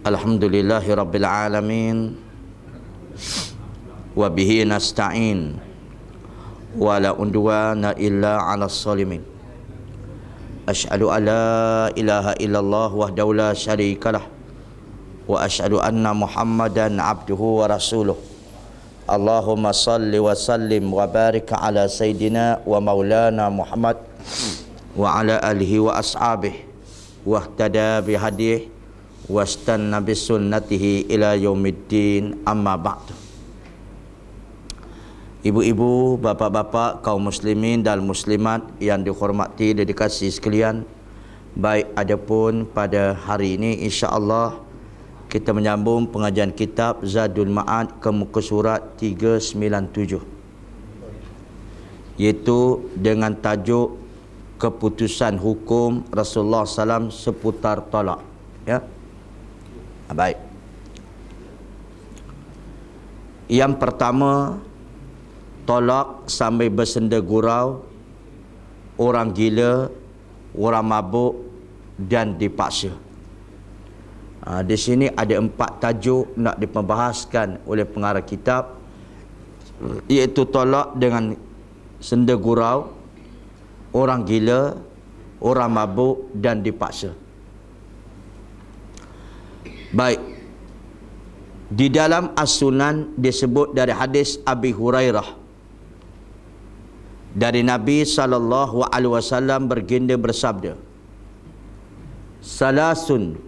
Alhamdulillahi Rabbil Alamin. Wa bihi nasta'in. Wa la undwana illa ala salimin. Ashhadu an la ilaha illallah wahdahu la syarikalah. Wa ashhadu anna Muhammadan abduhu wa rasuluh. Allahumma salli wa sallim wa barik ala Sayyidina wa maulana Muhammad wa ala alihi wa ashabihi wa ihtada bihadih wastanna bisunnatihi ila yaumiddin, amma ba'du. Ibu-ibu, bapa-bapa, kaum muslimin dan muslimat yang dihormati dan dikasihi sekalian, baik adapun pada hari ini insya-Allah kita menyambung pengajian kitab Zadul Ma'ad ke muka surat 397, iaitu dengan tajuk keputusan hukum Rasulullah SAW seputar talak. Ya. Baik. Yang pertama, tolak sambil bersenda gurau, orang gila, orang mabuk dan dipaksa. Di sini ada 4 tajuk nak dipembahaskan oleh pengarah kitab, iaitu tolak dengan senda gurau, orang gila, orang mabuk dan dipaksa. Baik. Di dalam As-Sunan disebut dari hadis Abi Hurairah dari Nabi SAW berginda bersabda, salasun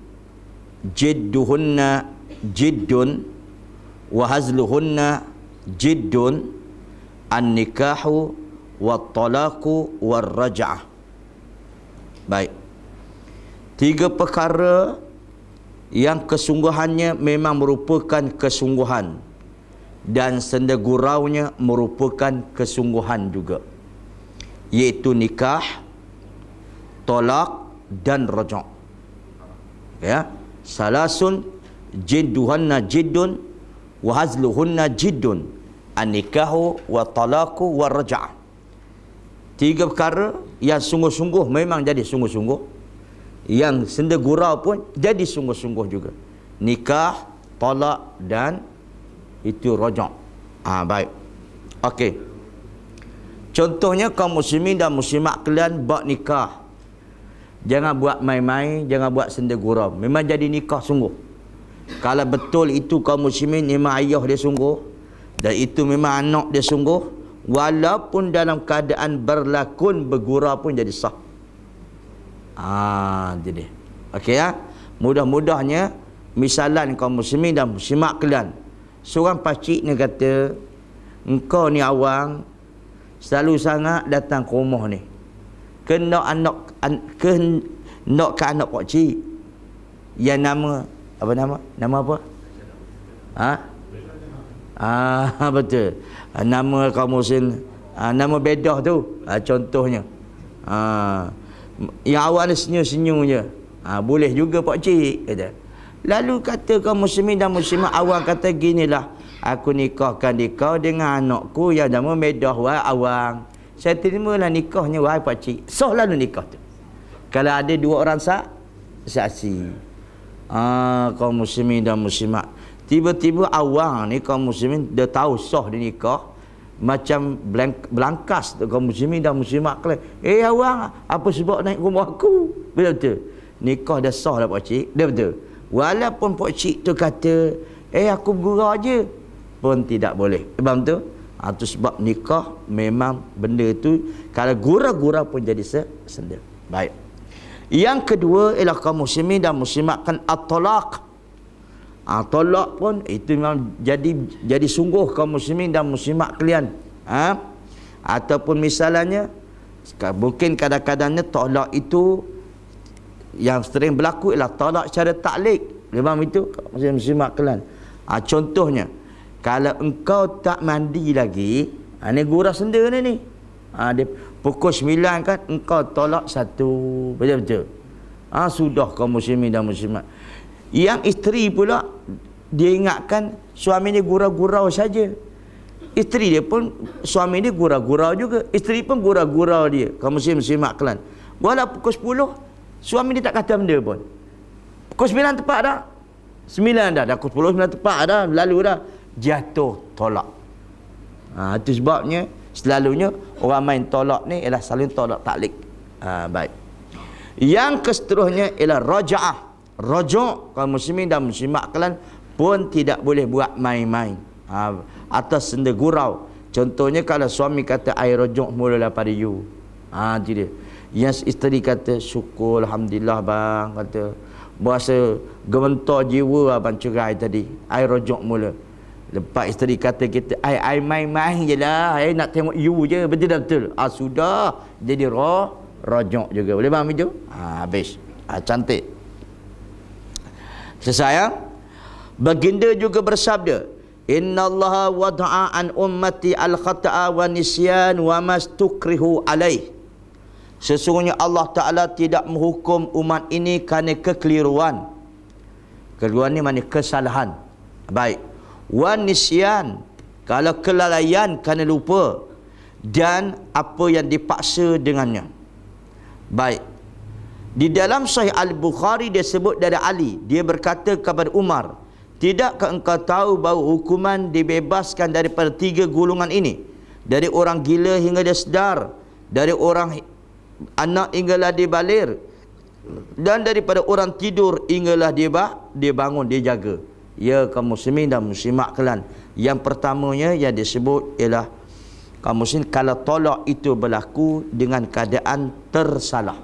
jidduhunna jiddun wa hazluhunna jiddun, an-nikahu wat-talaqu war-raj'ah. Baik. 3 perkara yang kesungguhannya memang merupakan kesungguhan dan senda guraunya merupakan kesungguhan juga, iaitu nikah, tolak dan rajak. Ya, salasun jidduhunna jiddun wa hazluhunna jiddun, an-nikahu wa talaqu wa raj'ah. 3 perkara yang sungguh-sungguh memang jadi sungguh-sungguh, yang senda gurau pun jadi sungguh-sungguh juga, nikah, talak dan itu rajak. Baik. Okey. Contohnya kaum muslimin dan muslimat kalian buat nikah, jangan buat main-main, jangan buat senda gurau, memang jadi nikah sungguh. Kalau betul itu kaum muslimin memang ayah dia sungguh dan itu memang anak dia sungguh, walaupun dalam keadaan berlakon bergurau pun jadi sah. Jadi okey ya. Mudah-mudahnya misalan kaum muslimin dan muslimat kalian, seorang pakcik ni kata, engkau ni awang selalu sangat datang ke rumah ni, kena ke anak pakcik yang nama apa, nama apa? Betul. Nama kaum muslim, nama bedah tu, contohnya. Yang awal senyum-senyum je, boleh juga pakcik kata. Lalu kata kaum muslimin dan muslimat awang kata ginilah, aku nikahkan kau dengan anakku yang nama Medah wahai awang. Saya terimalah nikahnya wahai pakcik. Sah lalu nikah tu. Kalau ada 2 orang saksi. Kaum muslimin dan muslimat, tiba-tiba awang ni kaum muslimin dia tahu sah dia nikah, macam belangkas kaum muslimin dan muslimat kalian. Awang, apa sebab naik rumah aku? Betul-betul. Nikah dah sah dah pakcik. Dia betul. Walaupun pakcik tu kata, aku bergurau je, pun tidak boleh. Faham tu? Itu sebab nikah memang benda tu kalau gurau-gurau pun jadi senda. Baik. Yang kedua ialah kaum muslimin dan muslimat kan at-talaq. Tolak pun itu memang jadi sungguh kaum muslimin dan muslimat kalian. Ataupun misalnya mungkin kadang-kadangnya tolak itu yang sering berlaku ialah tolak secara taklik. Memang itu kaum muslimin dan muslimat kalian. Contohnya, kalau engkau tak mandi lagi, ni gurau senda ni. Dia pukul 9 kan engkau tolak 1. Betul-betul. Sudah kaum muslimin dan muslimat. Yang isteri pula dia ingatkan suami ni gurau-gurau saja. Isteri dia pun, suami dia gurau-gurau juga, isteri pun gurau-gurau dia. Kaum muslim muslimat kalian, walau pukul 10 suami dia tak kata benda pun, pukul 9 tepat dah 9 dah. Dah pukul 10, 9 tepat dah. Lalu dah. Jatuh tolak. Itu sebabnya selalunya orang main tolak ni ialah selalu tolak taklik. Baik. Yang keseterusnya ialah raja'ah. Raja' kaum muslimin dan muslimat kalian pun tidak boleh buat main-main. Atas senda gurau. Contohnya kalau suami kata I raja' mulalah pada you. Itu dia. Yang isteri kata syukur alhamdulillah bang, kata berasa gementar jiwa abang cerai tadi. I raja' mula. Lepas isteri kata kita I main-main je lah, I nak tengok you je. Betul tak betul? Sudah jadi raja' juga. Boleh faham itu? Habis. Cantik. Selesai. Baginda juga bersabda, innallaha wada'a an ummati al-khata'a wa nisyan wa mastukrihu alaih. Sesungguhnya Allah Ta'ala tidak menghukum umat ini kerana kekeliruan. Kekeliruan ni maknanya kesalahan. Baik. Wa nisyan, kalau kelalaian kerana lupa, dan apa yang dipaksa dengannya. Baik. Di dalam Sahih Al-Bukhari dia sebut dari Ali, dia berkata kepada Umar, tidakkah engkau tahu bahawa hukuman dibebaskan daripada 3 golongan ini? Dari orang gila hingga dia sedar, dari orang anak hinggalah dia balir, dan daripada orang tidur hinggalah dia bangun, dia jaga. Ya kaum muslimin dan muslimat kalian, yang pertamanya yang disebut ialah kaum muslimin kalau tolak itu berlaku dengan keadaan tersalah.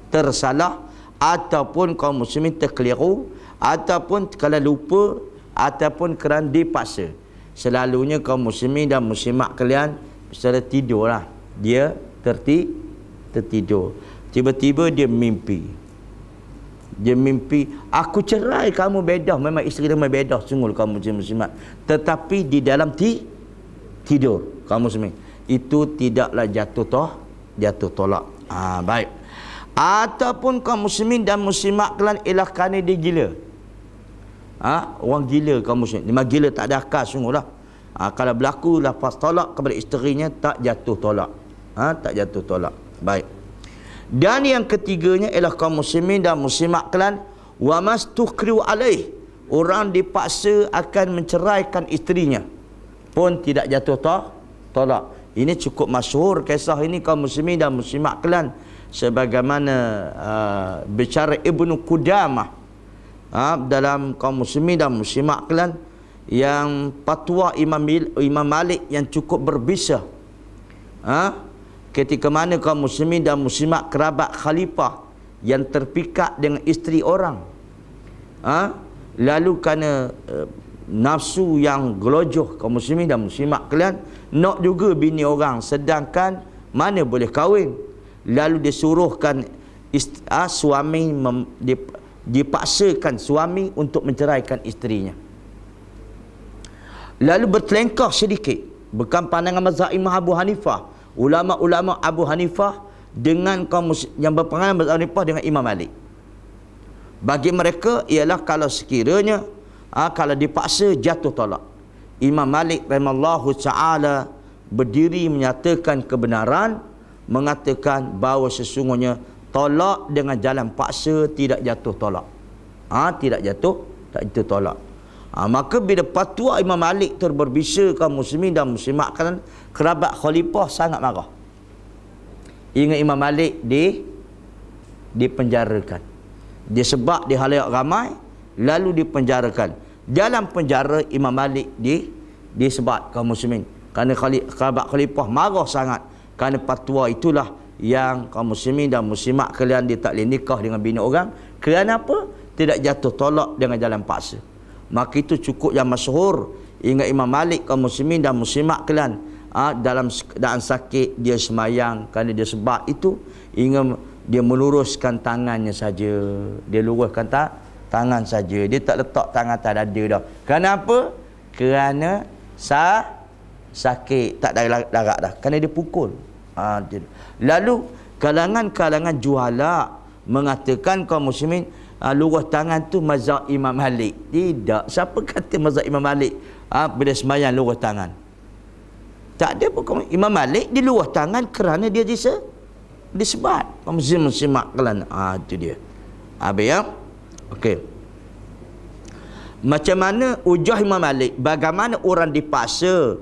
Tersalah ataupun kaum muslimin terkeliru, ataupun kalau lupa, ataupun kerana dipaksa. Selalunya kaum muslimin dan muslimat kalian secara tidur lah, dia tertidur. Tiba-tiba dia mimpi. Aku cerai kamu, bedah. Memang isteri dia bedah sungguh kaum muslimat. Tetapi di dalam tidur kaum muslimin, itu tidaklah jatuh tolak. Baik. Ataupun kaum muslimin dan muslimat kalian ialah kerana dia gila. Orang gila kaum muslimin. Memang gila tak ada akal sungguhlah. Kalau berlaku lepas tolak kepada isterinya, tak jatuh tolak. Tak jatuh tolak. Baik. Dan yang ketiganya ialah kaum muslimin dan muslimat kalian wa mastukriu alaih, orang dipaksa akan menceraikan isterinya pun tidak jatuh tolak. Ini cukup masyhur kisah ini kaum muslimin dan muslimat kalian, sebagaimana bicara Ibnu Qudamah dalam kaum muslimin dan muslimat kalian, yang fatwa Imam Malik yang cukup berbisa. Ketika mana kaum muslimin dan muslimat kerabat khalifah yang terpikat dengan isteri orang, lalu kerana nafsu yang gelojoh kaum muslimin dan muslimat kalian nak juga bini orang, sedangkan mana boleh kahwin, lalu disuruhkan suami dipaksakan suami untuk menceraikan isterinya. Lalu bertelengkah sedikit, bukan pandangan mazhab Imam Abu Hanifah, ulama-ulama Abu Hanifah dengan kaum yang berpandangan mazhab Abu Hanifah dengan Imam Malik. Bagi mereka ialah kalau sekiranya kalau dipaksa jatuh tolak. Imam Malik rahimallahu ta'ala berdiri menyatakan kebenaran, mengatakan bahawa sesungguhnya tolak dengan jalan paksa tidak jatuh tolak. Tak jatuh tolak. Maka bila fatwa Imam Malik berbisa kaum muslimin dan muslimat kan, kerabat khalifah sangat marah. Ingat Imam Malik dipenjarakan. Dia sebab di halayak ramai, lalu dipenjarakan. Dalam penjara Imam Malik disebat kaum muslimin. Kerana kerabat khalifah marah sangat. Kerana fatwa itulah yang kaum muslimin dan muslimat kalian dia tak boleh nikah dengan bini orang. Kerana apa? Tidak jatuh tolak dengan jalan paksa. Maka itu cukup yang masyhur. Ingat Imam Malik kaum muslimin dan muslimat kalian, dalam keadaan sakit dia semayang, kerana dia sebab itu ingat dia meluruskan tangannya saja. Dia luruskan tangan saja. Dia tak letak tangan atas dada dah. Kenapa? Kerana sakit, tak ada darah dah. Kerana dia pukul. Lalu kalangan-kalangan juhala mengatakan kaum muslimin lurus tangan tu mazhab Imam Malik. Tidak. Siapa kata mazhab Imam Malik bila sembahyang lurus tangan? Tak ada pun. Imam Malik dia lurus tangan kerana dia disebat. Muslim-muslimat kalian. Itu dia. Habis ya? Okey. Macam mana ujah Imam Malik, bagaimana orang dipaksa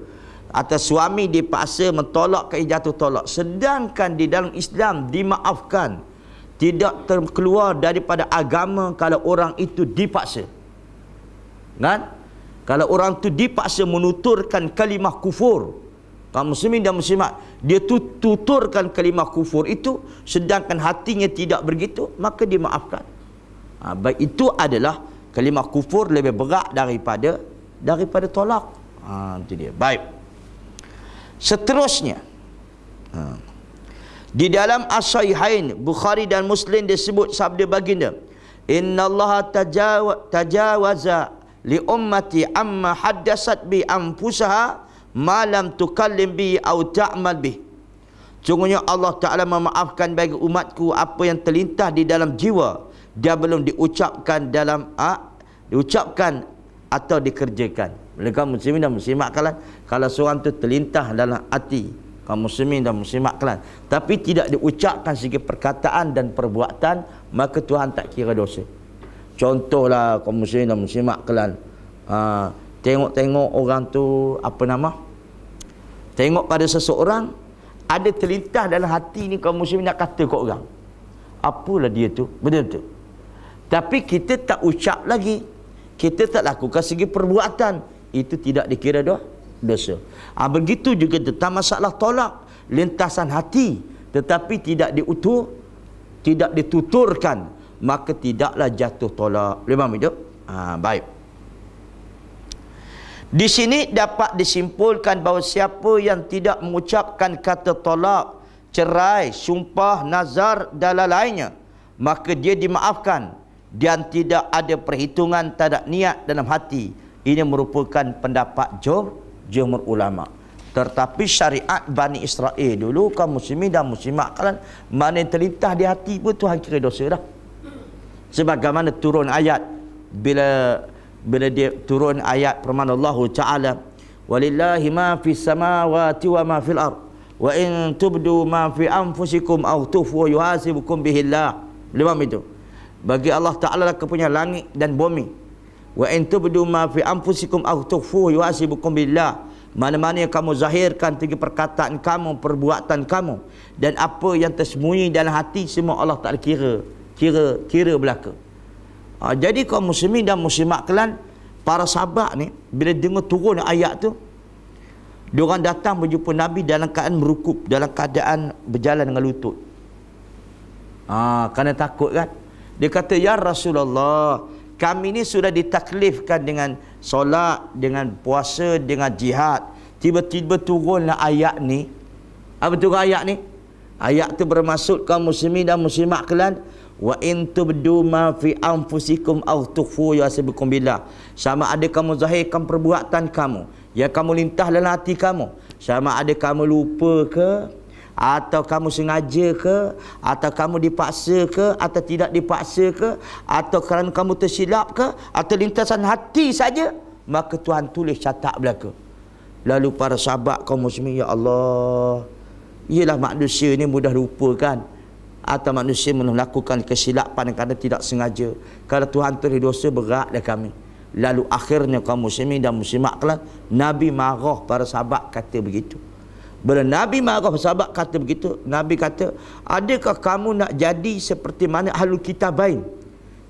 atau suami dipaksa mentolak ke jatuh tolak, sedangkan di dalam Islam dimaafkan, tidak terkeluar daripada agama kalau orang itu dipaksa. Kan? Kalau orang itu dipaksa menuturkan kalimah kufur, kaum muslimin dan muslimat, dia tuturkan kalimah kufur itu sedangkan hatinya tidak begitu, maka dimaafkan. Baik, itu adalah kalimah kufur lebih berat daripada tolak. Itu dia. Baik. Seterusnya, di dalam As-Sahihain Bukhari dan Muslim disebut sabda baginda, innallaha tajawaza li ummati amma haddasat bi anfusaha ma lam tukallim bi au ta'mal bi. Sungguhnya Allah Ta'ala memaafkan bagi umatku apa yang terlintas di dalam jiwa, dia belum diucapkan diucapkan atau dikerjakan. Mereka muslimin dan muslimat kalau seorang tu terlintas dalam hati, kaum muslimin dan muslimat tapi tidak diucapkan segi perkataan dan perbuatan, maka Tuhan tak kira dosa. Contohlah kaum muslimin dan muslimat tengok orang tu tengok pada seseorang ada terlintas dalam hati ni, kaum muslimin nak kata kat orang, apalah dia tu, betul-betul. Tapi kita tak ucap lagi, kita tak lakukan segi perbuatan, itu tidak dikira dosa. Begitu juga tentang masalah tolak, lintasan hati tetapi tidak dituturkan, maka tidaklah jatuh tolak. Faham itu? Baik. Di sini dapat disimpulkan bahawa siapa yang tidak mengucapkan kata tolak, cerai, sumpah, nazar dan lainnya, maka dia dimaafkan dan tidak ada perhitungan terhadap niat dalam hati. Ini merupakan pendapat jumhur ulama. Tetapi syariat Bani Israel dulu, kaum muslimin dan muslimat mana yang terlintas di hati pun Tuhan kira dosa dah. Sebagaimana turun ayat bila dia turun ayat firman Allah Ta'ala, walillahi ma fis samawati wa ma fil ard wa in tubdu ma fi anfusikum aw tukhfu yuhasibukum bihillah. Lemam itu. Bagi Allah Ta'ala lah kepunyaan langit dan bumi. Wa in tubdu ma fi anfusikum aw tukhfu yuhasibukum billah. Mana-mana yang kamu zahirkan tinggi perkataan kamu, perbuatan kamu, dan apa yang tersembunyi dalam hati, semua Allah Ta'ala kira belaka. Jadi kaum muslimin dan muslimat para sahabat ni bila dengar turun ayat tu, diorang datang berjumpa Nabi dalam keadaan merukuk, dalam keadaan berjalan dengan lutut. Kerana takut kan. Dia kata, ya Rasulullah, kami ni sudah ditaklifkan dengan solat, dengan puasa, dengan jihad. Tiba-tiba turunlah ayat ni. Apa turun ayat ni? Ayat tu bermaksud kaum muslimin dan muslimat wa in tubdu ma fi anfusikum aw tukhfu yuhasibukum billah. Sama ada kamu zahirkan perbuatan kamu, yang kamu lintas dalam hati kamu, sama ada kamu lupa ke, atau kamu sengaja ke, atau kamu dipaksa ke, atau tidak dipaksa ke, atau kerana kamu tersilap ke, atau lintasan hati saja, maka Tuhan tulis catat belaka. Lalu para sahabat kaum muslimin, ya Allah, ialah manusia ni mudah lupa kan, atau manusia melakukan kesilapan kerana tidak sengaja. Kalau Tuhan tulis dosa, berat dah kami. Lalu akhirnya kaum muslimin dan muslimat Nabi marah para sahabat kata begitu. Bila Nabi marah sahabat kata begitu, Nabi kata, adakah kamu nak jadi seperti mana Ahlul Kitabain,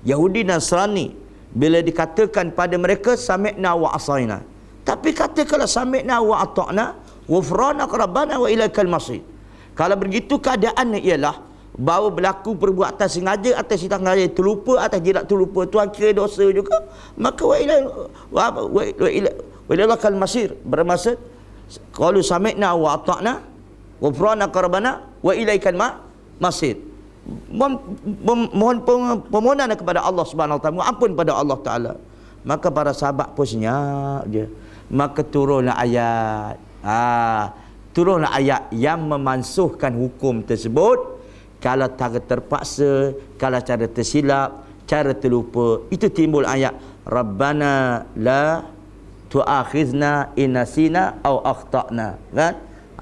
Yahudi Nasrani, bila dikatakan pada mereka sami'na wa asaina, tapi katakanlah sami'na wa ata'na ghufranak rabbana wa ilaikal masir. Kalau begitu keadaannya ialah bahawa berlaku perbuatan sengaja atau tidak sengaja, terlupa atau tidak terlupa, Tuhan kira dosa juga, maka wa ilaikal masir, bermaksud qalu sami'na wa ata'na ghufranaka rabbana wa ilaikal masir. Mohon permohonan kepada Allah Subhanahu wa taala, ampun pada Allah Taala. Maka para sahabat pun senyap je. Maka turunlah ayat. Turunlah ayat yang memansuhkan hukum tersebut. Kalau cara terpaksa, kalau cara tersilap, cara terlupa, itu timbul ayat Rabbana la tu'akhizna in nasina aw akhtana, kan?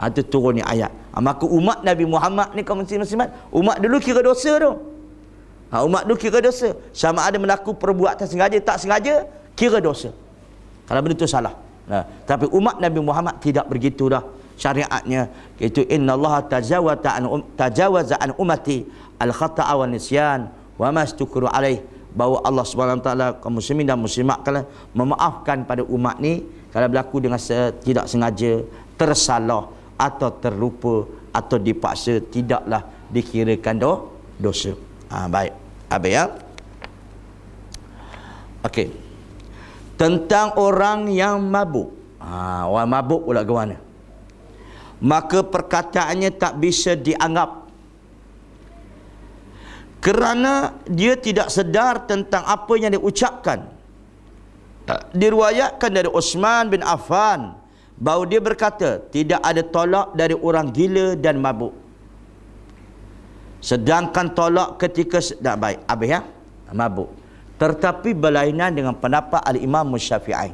Itu turun ni ayat. Maka umat Nabi Muhammad ni, kaum muslimin, umat dulu kira dosa tu. Umat dulu kira dosa. Sama ada melakukan perbuatan sengaja tak sengaja, kira dosa. Kalau benda tu salah. Tapi umat Nabi Muhammad tidak begitu dah syariatnya. Iaitu innallaha tajawaza an ummati al-khata'a wa nisyan wa mastukru alaih. Bahawa Allah SWT kaum muslimin dan muslimat kalian memaafkan pada umat ni kalau berlaku dengan tidak sengaja, tersalah atau terlupa atau dipaksa, tidaklah dikirakan dosa. Baik. Habis ya. Okey. Tentang orang yang mabuk. Orang mabuk pula ke mana? Maka perkataannya tak bisa dianggap kerana dia tidak sedar tentang apa yang dia ucapkan. Diriwayatkan dari Uthman bin Affan bahawa dia berkata, tidak ada tolak dari orang gila dan mabuk. Sedangkan tolak ketika baik, habis ya, mabuk. Tetapi berlainan dengan pendapat Al-Imam Syafi'i.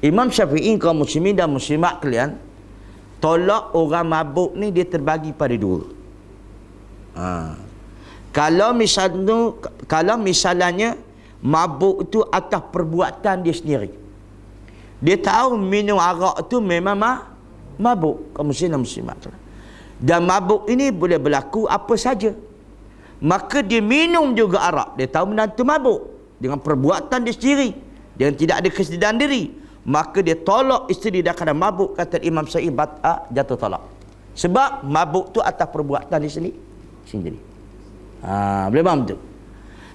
Imam Syafi'i kaum muslimin dan muslimat kalian, tolak orang mabuk ni dia terbagi pada dua. Kalau misalnya mabuk itu atas perbuatan dia sendiri. Dia tahu minum arak tu memang mabuk, kaum muslimin dan muslimat. Dan mabuk ini boleh berlaku apa saja. Maka dia minum juga arak. Dia tahu menantu mabuk dengan perbuatan dia sendiri, dengan tidak ada kesedaran diri. Maka dia tolak isteri dia kerana mabuk. Kata Imam Syafi'i, jatuh talak. Sebab mabuk tu atas perbuatan dia sendiri. Boleh faham tu?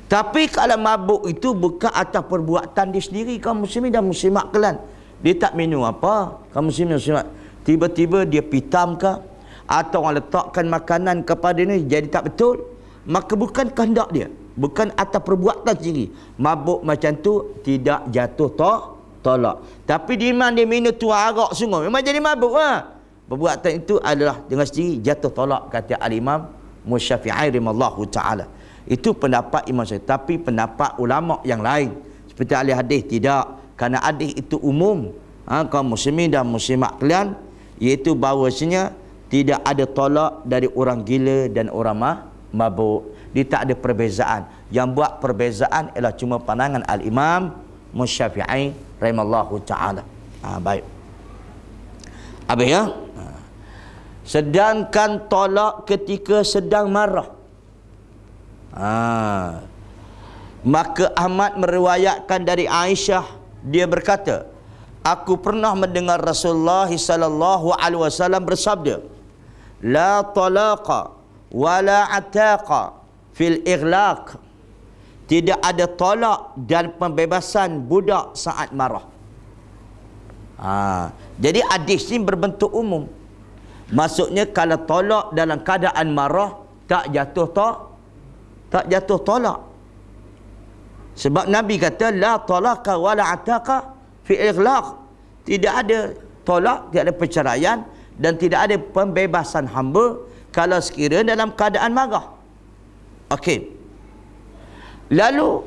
Tapi kalau mabuk itu bukan atas perbuatan dia sendiri, kaum muslimin dan muslimat kalian, dia tak minum apa, kaum muslimin dan muslimat, tiba-tiba dia pitam ke, atau orang letakkan makanan kepada ni jadi tak betul, maka bukan kehendak dia, bukan atas perbuatan sendiri. Mabuk macam tu tidak jatuh tolak. Tapi di mana dia minum tu arak sungguh, memang jadi mabuk perbuatan itu adalah dengan sendiri jatuh tolak, kata Al-Imam Syafi'i rahimahullahu ta'ala. Itu pendapat Imam Syafi'i. Tapi pendapat ulama yang lain seperti ahli hadis tidak, kerana hadis itu umum kaum muslimin dan muslimat kalian, iaitu bahawasanya tidak ada tolak dari orang gila dan orang mabuk. Dia tak ada perbezaan. Yang buat perbezaan ialah cuma pandangan Al-Imam Syafi'i rahimahullahu ta'ala. Baik. Habis ya. Sedangkan tolak ketika sedang marah. Maka Ahmad meriwayatkan dari Aisyah, dia berkata, aku pernah mendengar Rasulullah sallallahu alaihi wasallam bersabda, la talaqa wala ataqa fil ighlaq. Tidak ada tolak dan pembebasan budak saat marah. Jadi hadis ni berbentuk umum. Maksudnya kalau tolak dalam keadaan marah tak jatuh tolak. Sebab Nabi kata la talaqa wala ataqa fi ighlaq. Tidak ada tolak, tidak ada perceraian dan tidak ada pembebasan hamba kalau sekiranya dalam keadaan marah. Okey. Lalu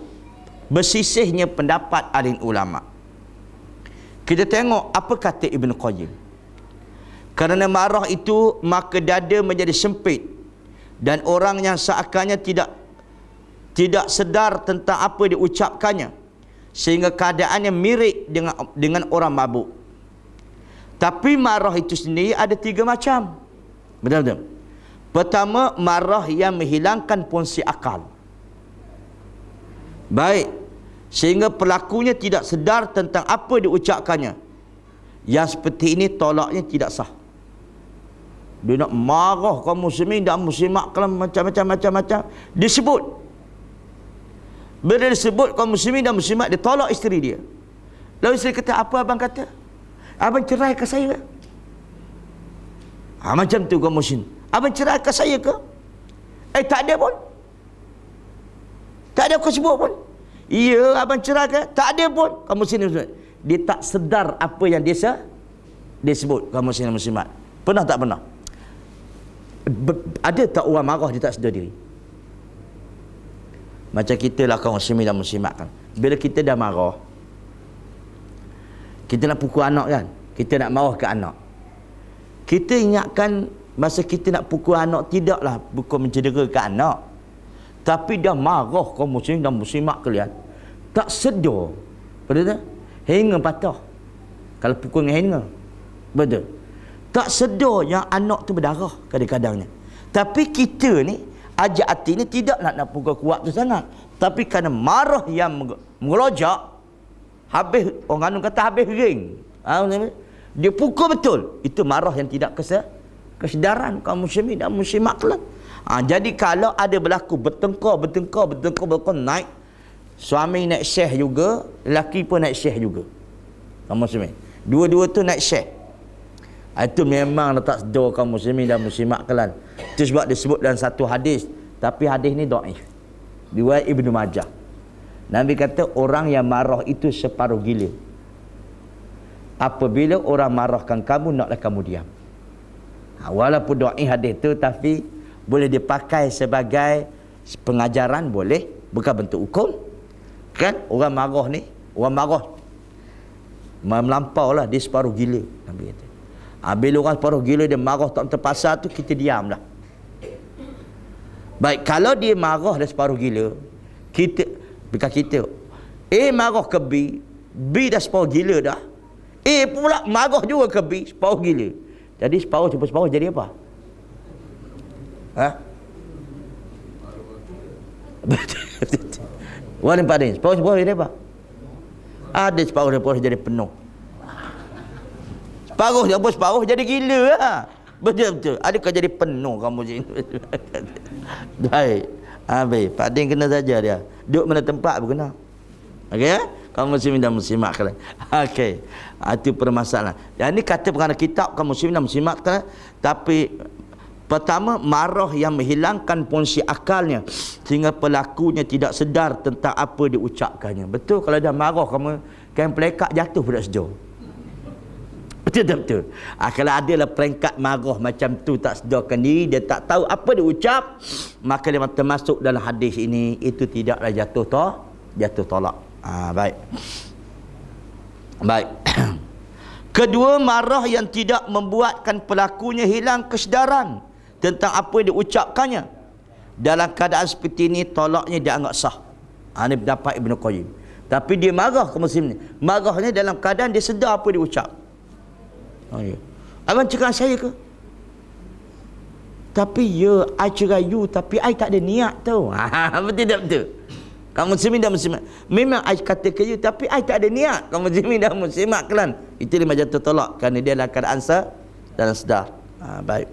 bersisihnya pendapat alim ulama. Kita tengok apa kata Ibn Qayyim. Kerana marah itu maka dada menjadi sempit dan orang yang seakannya tidak sedar tentang apa diucapkannya sehingga keadaannya mirip dengan orang mabuk. Tapi marah itu sendiri ada 3 macam. Betul-betul. Pertama, marah yang menghilangkan fungsi akal. Baik, sehingga pelakunya tidak sedar tentang apa diucapkannya. Yang seperti ini tolaknya tidak sah. Dia nak marah kaum muslimin dan muslimat kalau macam-macam disebut. Bila disebut kaum muslimin dan muslimat, dia tolak isteri dia. Lalu isteri kata, apa abang kata? Abang cerai ke saya ke? Macam tu kaum muslimin. Abang cerai ke saya ke? Tak ada pun. Tak ada kau sebut pun. Ya, abang cerai ke? Tak ada pun. Kaum muslimin dan muslimat, dia tak sedar apa yang dia sebut, kaum muslimin dan muslimat. Pernah tak pernah? Ada tak orang marah dia tak sedar diri? Macam kita lah kaum muslimin dan muslimat kan. Bila kita dah marah, kita nak pukul anak kan, kita nak marah ke anak, kita ingatkan masa kita nak pukul anak tidaklah bukan mencederakan anak, tapi dah marah kaum muslimin dan muslimat kalian. Tak sedar. Betul tak? Hanger patah. Kalau pukul dengan hanger. Betul. Tak sedar yang anak tu berdarah kadang-kadangnya. Tapi kita ni, ajak hati ni tidak nak pukul kuat tu sangat. Tapi kerana marah yang mengelojak, habis, orang kata habis ring. Dia pukul betul. Itu marah yang tidak kesedaran kaum muslimin dan muslimat kelak. Jadi kalau ada berlaku bertengkar naik, suami naik syekh juga, lelaki pun naik syekh juga. Kaum muslimin. Dua-dua tu naik syekh. Itu memang tak sedar kaum muslimin dan muslimat kelak. Itu sebab disebut dalam satu hadis, tapi hadis ni dhaif. Riwayat Ibnu Majah. Nabi kata orang yang marah itu separuh gila. Apabila orang marahkan kamu, naklah kamu diam. Walaupun dhaif hadis tu, tapi boleh dipakai sebagai pengajaran, boleh, bukan bentuk hukum. Kan orang marah ni, orang marah melampau lah, dia separuh gila. Nabi kata bila orang separuh gila, dia marah tak terpaksa tu, kita diam lah. Baik, kalau dia marah dah separuh gila, bukan kita marah ke B dah separuh gila dah, pula marah juga ke B, separuh gila. Jadi separuh jadi apa? Warna paling separuh jadi apa? Ada separuh jadi penuh. Separuh jadi gila lah. Betul. Adakah jadi penuh kamu sini? Baik. Baik. Pak Din kena saja dia. Duduk mana tempat pun kena. Okey ya? Kaum muslimin dan muslimat kalian. Okey. Itu permasalahan. Dan ini kata perkara kitab kaum muslimin dan muslimat kalian. Tapi pertama, marah yang menghilangkan fungsi akalnya sehingga pelakunya tidak sedar tentang apa diucapkannya. Betul, kalau dah marah kamu kan pelekak jatuh pun tak sedar. Betul. Kalau adalah peringkat marah macam tu, tak sedarkan diri, dia tak tahu apa dia ucap, maka dia termasuk dalam hadis ini, itu tidaklah jatuh tolak. Baik. Kedua, marah yang tidak membuatkan pelakunya hilang kesedaran tentang apa yang diucapkannya. Dalam keadaan seperti ini, tolaknya dianggap sah. Ini pendapat Ibnu Qayyim. Tapi dia marah ke muslim ni, marahnya dalam keadaan dia sedar apa dia ucap. Abang cakap saya ke? Tapi ya, I cerai you, tapi I tak ada niat tau. Betul tak betul? Kaum muslimin dan muslimat, memang I kata ke you, tapi I tak ada niat. Kaum muslimin dan muslimat kalian, itu lima jatuh tolak kerana dia dalam keadaan dalam sedar. Baik.